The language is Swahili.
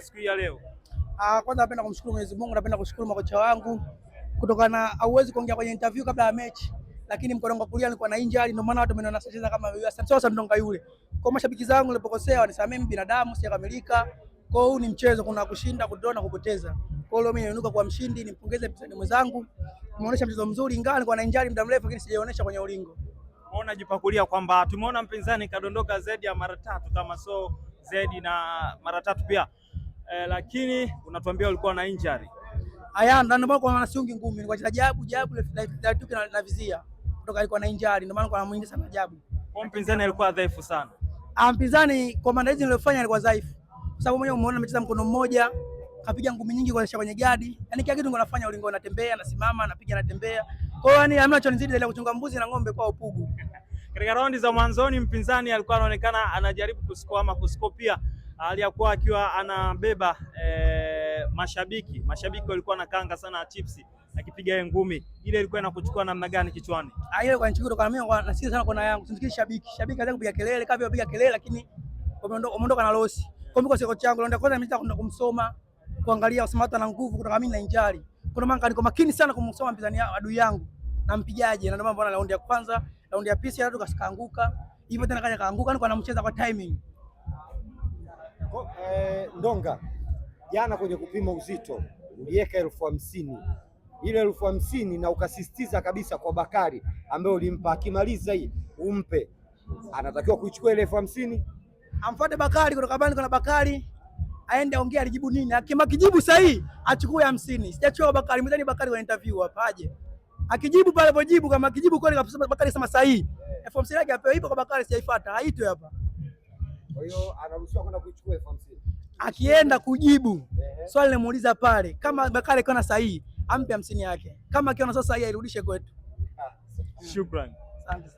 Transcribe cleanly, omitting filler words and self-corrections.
siku ya leo? Kwanza napenda kumshukuru Mwenyezi Mungu, napenda kushukuru makocha wangu kutokana na hauwezi kuongea kwenye interview kabla ya mechi, lakini mkono wangu kulia nilikuwa na injury, ndio maana watu wameniona nacheza kama yule. Sasa ndonga yule. Kwa mashabiki zangu nilipokosea wanisamee, mimi binadamu sijakamilika. Kwa hiyo ni mchezo, kuna kushinda, kudraw na kupoteza. Kwa hiyo mimi niinuka kwa mshindi, nimpongeze mpinzani mwenzangu. Nimeonyesha mchezo mzuri, ingawa nilikuwa na injury muda mrefu, lakini sijaonyesha kwenye ulingo. Unaona jipakulia kwamba tumeona mpinzani kadondoka zaidi ya mara 3 kama so zaidi na mara 3 pia. Lakini unatuambia ulikuwa na injury. Aya, ndio maana kwa nasiungi ngumi, nilikuwa cheza jabu na vizia. Kutoka alikuwa na injury, ndio maana kwa namuingia sana jabu. Kwa mpinzani alikuwa dhaifu sana. Mpinzani kwa maandalizi niliyofanya alikuwa dhaifu. Kwa sababu mwenyewe umeona amecheza mkono mmoja, kapiga ngumi nyingi kwa kwenye gadi. Yaani kila kitu ngo nafanya ulingo, natembea, nasimama, napiga, natembea. Kwa hiyo yani hamna cha nizidi ile kuchunga mbuzi na ng'ombe kwa upugu. Katika raundi za mwanzoni mpinzani alikuwa anaonekana anajaribu kusikoa ama kusikopia, aliyakuwa akiwa anabeba mashabiki walikuwa nakanga sana chips akipiga ngumi. Ile ilikuwa inakuchukua namna gani kichwani? Ile kwa nchi kutoka mimi nasikia sana kona yangu. Tusikii shabiki kaanza kupiga kelele, kavi wapiga kelele lakini wameondoka na losi. Kwa mimi kwa changu ndio kwanza nimetaka kwenda kumsoma, kuangalia usimata na nguvu kutoka mimi na injari. Kuna manga niko makini sana kumsoma mpinzani adui yangu na mpigaje, na ndio maana raundi ya kwanza, raundi ya pili ya kasikaanguka. Hivyo tena kaja kaanguka, niko anamcheza kwa timing. Ndonga, jana kwenye kupima uzito uliweka 50,000. Ile 50,000 na ukasisitiza kabisa kwa Bakari ambaye ulimpa akimaliza hii umpe. Anatakiwa kuichukua ile 50,000. Amfuate Bakari kutoka bani, kuna Bakari aende aongea alijibu nini. Akijibu sahihi achukue 50. Sijachukua Bakari, mtani Bakari kwa interview hapa aje. Akijibu pale alipojibu, kama akijibu kweli kabisa Bakari sema sahihi, 50,000 yake apewe. Ipo kwa Bakari, sijaifuata, haitwi hapa. Kwa hiyo anaruhusiwa kwenda kuchukua 50,000. Akienda kujibu swali nimuuliza pale, kama Bakari kana sahihi ampe 50 yake, kama akiona sasa sahihi airudishe kwetu. Shukrani. Asante.